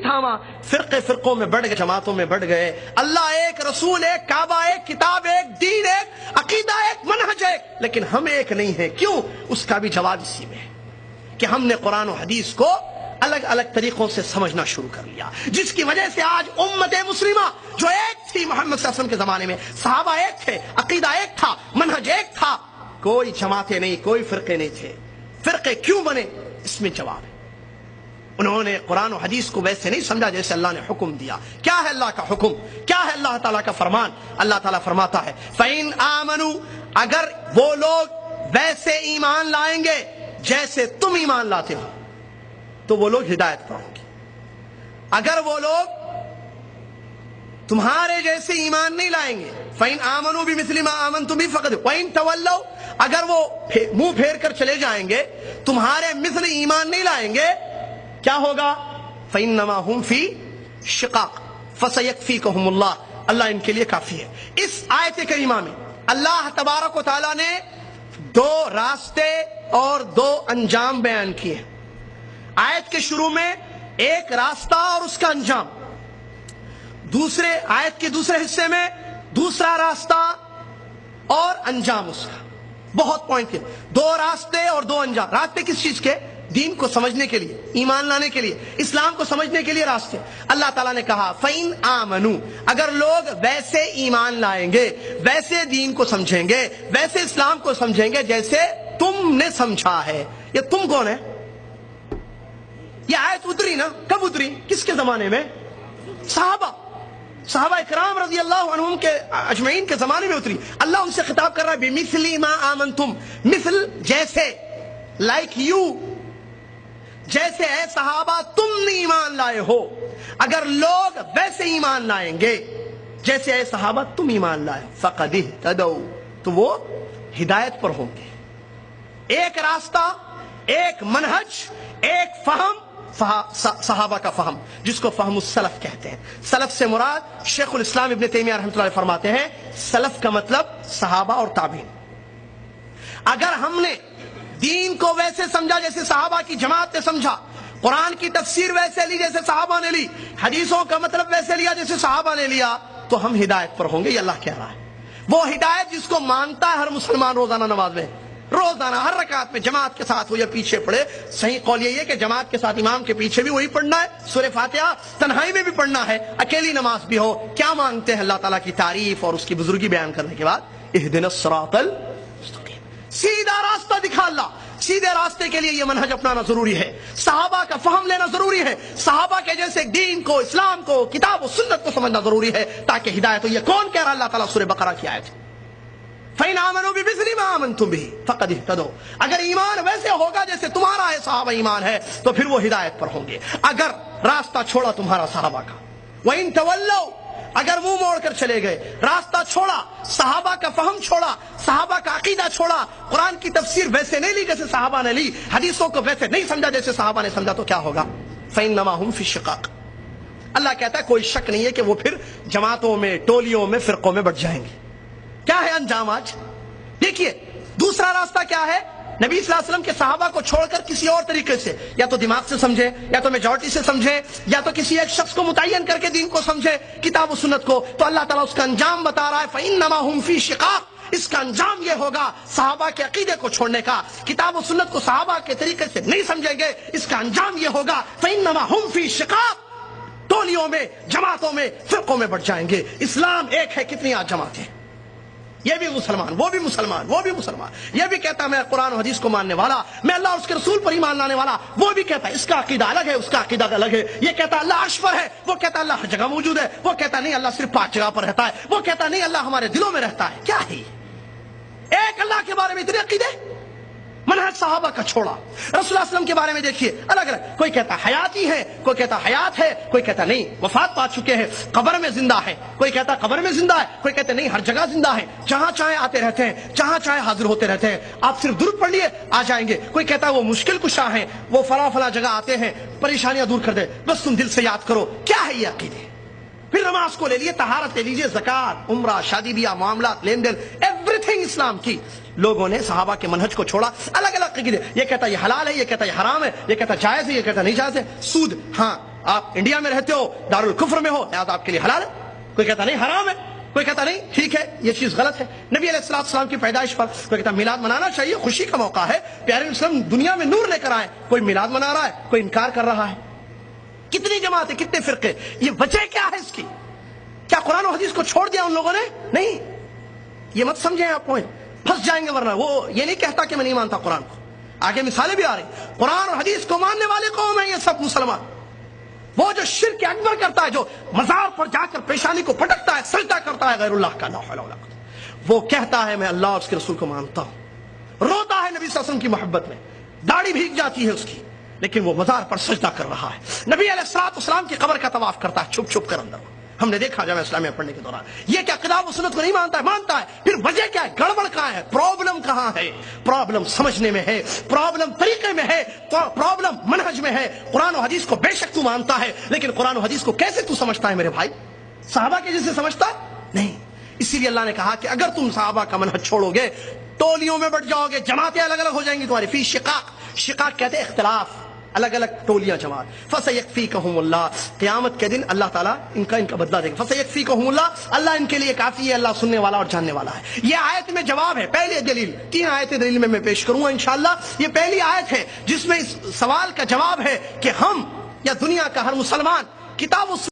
تھاما، فرقے فرقوں میں بڑھ گئے، جماعتوں میں بڑھ گئے۔ اللہ ایک، رسول ایک، کعبہ ایک، کتاب ایک، دین ایک، عقیدہ ایک، منہج ایک، لیکن ہم ایک نہیں ہیں۔ کیوں؟ اس کا بھی جواب اسی میں ہے کہ ہم نے قرآن و حدیث کو الگ الگ طریقوں سے سمجھنا شروع کر لیا، جس کی وجہ سے آج امت مسلمہ جو ایک تھی محمد صلی اللہ علیہ وسلم کے زمانے میں، صحابہ ایک تھے، عقیدہ ایک تھا، منہج ایک تھا، کوئی جماعتیں نہیں، کوئی فرقے نہیں تھے۔ فرقے کیوں بنے؟ اس میں جواب ہے، انہوں نے قرآن و حدیث کو ویسے نہیں سمجھا جیسے اللہ نے حکم دیا۔ کیا ہے اللہ کا حکم؟ کیا ہے اللہ تعالیٰ کا فرمان؟ اللہ تعالیٰ فرماتا ہے فَإِنْ آمَنُوا، اگر وہ لوگ ویسے ایمان لائیں گے جیسے تم ایمان لاتے ہو تو وہ لوگ ہدایت پر ہوں گے۔ اگر وہ لوگ تمہارے جیسے ایمان نہیں لائیں گے، فَإِنْ آمَنُوا بِمِثْلِ مَا آمَنْتُمْ بِهِ فَقَدْ وَإِنْ تَوَلَّوْا، اگر وہ منہ پھیر کر چلے جائیں گے، تمہارے مثل ایمان نہیں لائیں گے، کیا ہوگا؟ فَإِنَّمَا هُمْ فِي شِقَاقٍ فَسَيَكْفِيكَهُمُ اللَّهُ، اللہ ان کے لیے کافی ہے۔ اس آیت کریمہ میں اللہ تبارک و تعالیٰ نے دو راستے اور دو انجام بیان کیے ہیں۔ آیت کے شروع میں ایک راستہ اور اس کا انجام، دوسرے آیت کے دوسرے حصے میں دوسرا راستہ اور انجام اس کا۔ بہت پوائنٹ ہے، دو راستے اور دو انجام۔ راستے کس چیز کے؟ دین کو سمجھنے کے لیے، ایمان لانے کے لیے، اسلام کو سمجھنے کے لیے راستے۔ اللہ تعالیٰ نے کہا فَإِنْ آمَنُوا، اگر لوگ ویسے ایمان لائیں گے، ویسے دین کو سمجھیں گے، ویسے اسلام کو سمجھیں گے جیسے تم نے سمجھا ہے۔ یہ تم کون ہے؟ یہ آیت اتری نا، کب اتری؟ کس کے زمانے میں؟ صحابہ اکرام رضی اللہ عنہم کے اجمعین کے زمانے میں اتری۔ اللہ ان سے خطاب کر رہا ہے بِمِثْلِ مَا آمَنْتُمْ، مثل جیسے، لائک یو، جیسے اے صحابہ تم نے ایمان لائے ہو۔ اگر لوگ ویسے ایمان لائیں گے جیسے اے صحابہ تم ایمان لائے، فَقَدِ اهْتَدَوْا، تو وہ ہدایت پر ہوں گے۔ ایک راستہ، ایک منہج، ایک فہم، صحابہ کا فہم، جس کو فہم السلف کہتے ہیں۔ سلف سے مراد شیخ الاسلام ابن تیمیہ رحمۃ اللہ علیہ فرماتے ہیں سلف کا مطلب صحابہ اور تابعین۔ اگر ہم نے دین کو ویسے سمجھا جیسے صحابہ کی جماعت نے سمجھا، قرآن کی تفسیر ویسے لی جیسے صحابہ نے لی، حدیثوں کا مطلب ویسے لیا جیسے صحابہ نے لیا، تو ہم ہدایت پر ہوں گے۔ یہ اللہ کہہ رہا ہے، وہ ہدایت جس کو مانتا ہے ہر مسلمان روزانہ نماز میں، روزانہ ہر رکعت میں جماعت کے ساتھ ہو یا پیچھے پڑھے۔ صحیح قول یہ ہے کہ جماعت کے ساتھ امام کے پیچھے بھی وہی پڑھنا ہے، سورہ فاتحہ تنہائی میں بھی پڑھنا ہے، اکیلی نماز بھی ہو۔ کیا مانگتے ہیں اللہ تعالیٰ کی تعریف اور اس کی بزرگی بیان کرنے کے بعد؟ اہدنا الصراط المستقیم، سیدھا راستہ دکھا اللہ۔ سیدھے راستے کے لیے یہ منہج اپنانا ضروری ہے، صحابہ کا فہم لینا ضروری ہے، صحابہ کے جیسے دین کو، اسلام کو، کتاب و سنت کو سمجھنا ضروری ہے تاکہ ہدایت ہو۔ یہ کون کہہ رہا؟ اللہ تعالیٰ سورہ بقرہ کی آیت ہے فَإِنْ آمَنُوا بِمِثْلِ مَا آمَنْتُمْ بِهِ فَقَدِ اهْتَدَوْا، اگر ایمان ویسے ہوگا جیسے تمہارا ہے، صحابہ ایمان ہے، تو پھر وہ ہدایت پر ہوں گے۔ اگر راستہ چھوڑا تمہارا صحابہ کا، وَإِنْ تَوَلَّوْا، اگر منہ موڑ کر چلے گئے، راستہ چھوڑا، صحابہ کا فہم چھوڑا، صحابہ کا عقیدہ چھوڑا، قرآن کی تفسیر ویسے نہیں لی جیسے صحابہ نے لی، حدیثوں کو ویسے نہیں سمجھا جیسے صحابہ نے سمجھا، تو کیا ہوگا؟ فَإِنَّمَا هُمْ فِي شِقَاقٍ، اللہ کہتا ہے کوئی شک نہیں ہے کہ وہ پھر جماعتوں میں، ٹولیوں میں، فرقوں میں بٹ جائیں گے۔ کیا ہے انجام آج؟ دیکھیے دوسرا راستہ کیا ہے؟ نبی صلی اللہ علیہ وسلم کے صحابہ کو چھوڑ کر کسی اور طریقے سے، یا تو دماغ سے سمجھے، یا تو میجورٹی سے سمجھے، یا تو کسی ایک شخص کو متعین کر کے دین کو سمجھے، کتاب و سنت کو، تو اللہ تعالیٰ اس کا انجام بتا رہا ہے فَإِنَّمَا هُمْ فِي شِقَاقٍ، اس کا انجام یہ ہوگا صحابہ کے عقیدے کو چھوڑنے کا، کتاب و سنت کو صحابہ کے طریقے سے نہیں سمجھیں گے، اس کا انجام یہ ہوگا فَإِنَّمَا هُمْ فِي شِقَاقٍ، ٹولیوں میں، جماعتوں میں، فرقوں میں بٹ جائیں گے۔ اسلام ایک ہے، کتنی آج جماعتیں، یہ بھی مسلمان، وہ بھی مسلمان، وہ بھی مسلمان، یہ بھی کہتا ہے میں قرآن و حدیث کو ماننے والا، میں اللہ اور اس کے رسول پر ایمان لانے والا، وہ بھی کہتا ہے اس کا عقیدہ الگ ہے، اس کا عقیدہ الگ ہے، یہ کہتا ہے اللہ عرش پر ہے، وہ کہتا ہے اللہ ہر جگہ موجود ہے، وہ کہتا ہے نہیں اللہ صرف 5 جگہ پر رہتا ہے، وہ کہتا ہے نہیں اللہ ہمارے دلوں میں رہتا ہے۔ کیا ہے ایک اللہ کے بارے میں اتنے عقیدے؟ منہج صحابہ کا چھوڑا۔ رسول اللہ صلی اللہ علیہ وسلم کے بارے میں دیکھیے الگ الگ، کوئی کہتا حیاتی ہے، کوئی کہتا حیات ہے، کوئی کہتا نہیں وفات پا چکے ہیں، قبر میں زندہ ہے، کوئی کہتا قبر میں زندہ ہے، کوئی کہتا نہیں ہر جگہ زندہ ہے، جہاں چاہے آتے رہتے ہیں، جہاں چاہے حاضر ہوتے رہتے ہیں، آپ صرف درود پڑھ لیے آ جائیں گے۔ کوئی کہتا ہے وہ مشکل کشا ہیں، وہ فلاں فلاں جگہ آتے ہیں، پریشانیاں دور کر دے، بس تم دل سے یاد کرو۔ کیا ہے یہ عقیدے؟ پھر نماز کو لے لیے، طہارت لے لیجیے، زکات، عمرہ، شادی بیاہ، معاملات، لین دین، ایوری تھنگ اسلام کی۔ لوگوں نے صحابہ کے منہج کو چھوڑا، الگ الگ عقیدے، یہ کہتا یہ حلال ہے، یہ کہتا یہ حرام ہے، یہ کہتا جائز ہے، یہ کہتا نہیں جائز ہے۔ سود، ہاں آپ انڈیا میں رہتے ہو، دارالکفر میں ہو، لہذا آپ کے لیے حلال ہے، کوئی کہتا نہیں حرام ہے، کوئی کہتا نہیں ٹھیک ہے یہ چیز غلط ہے۔ نبی علیہ السلام کی پیدائش پر کوئی کہتا میلاد منانا چاہیے، خوشی کا موقع ہے، پیارے اسلام دنیا میں نور لے کر آئے، کوئی میلاد منا رہا ہے، کوئی انکار کر رہا ہے۔ کتنی جماعتیں، کتنے فرقے، یہ وجہ کیا ہے اس کی؟ کیا قرآن و حدیث کو چھوڑ دیا ان لوگوں نے؟ نہیں، یہ مت سمجھیں آپ پوائنٹ، پھنس جائیں گے، ورنہ وہ یہ نہیں کہتا کہ میں نہیں مانتا قرآن کو، آگے مثالیں بھی آ رہی، قرآن اور حدیث کو ماننے والے قوم ہیں یہ سب مسلمان۔ وہ جو شرک اکبر کرتا ہے، جو مزار پر جا کر پیشانی کو پٹکتا ہے، سجدہ کرتا ہے غیر اللہ کا، لا حول ولا قوت، وہ کہتا ہے میں اللہ اور اس کے رسول کو مانتا ہوں، روتا ہے نبی صلی اللہ علیہ وسلم کی محبت میں، داڑھی بھیگ جاتی ہے اس کی، لیکن وہ مزار پر سجدہ کر رہا ہے، نبی علیہ السلام کی قبر کا طواف کرتا ہے چھپ چھپ کر اندر، ہم نے دیکھا جامعہ اسلامیہ پڑھنے کے دوران۔ یہ کیا کتاب و سنت کو نہیں مانتا ہے؟ مانتا ہے، پھر وجہ کیا ہے؟ گڑبڑ کہاں ہے؟ پرابلم کہاں ہے؟ پرابلم سمجھنے میں ہے، پرابلم طریقے میں ہے، پرابلم منہج میں ہے۔ قرآن و حدیث کو بے شک تو مانتا ہے، لیکن قرآن و حدیث کو کیسے تو سمجھتا ہے میرے بھائی؟ صحابہ کے جیسے سمجھتا نہیں۔ اسی لیے اللہ نے کہا کہ اگر تم صحابہ کا منہج چھوڑو گے، ٹولیوں میں بٹ جاؤ گے، جماعتیں الگ الگ ہو جائیں گی تمہاری، فی شقاق، شقاق کہتے ہیں اختلاف، الگ الگ ٹولیاں جماعت، فسیکفیکہم اللہ، قیامت کے دن اللہ تعالیٰ ان کا بدلہ دے گا، فسیکفیکہم اللہ، اللہ ان کے لیے کافی ہے، اللہ سننے والا اور جاننے والا ہے۔ یہ آیت میں جواب ہے، پہلی دلیل، 3 آیتیں دلیل میں پیش کروں گا انشاءاللہ۔ یہ پہلی آیت ہے جس میں اس سوال کا جواب ہے کہ ہم یا دنیا کا ہر مسلمان کتاب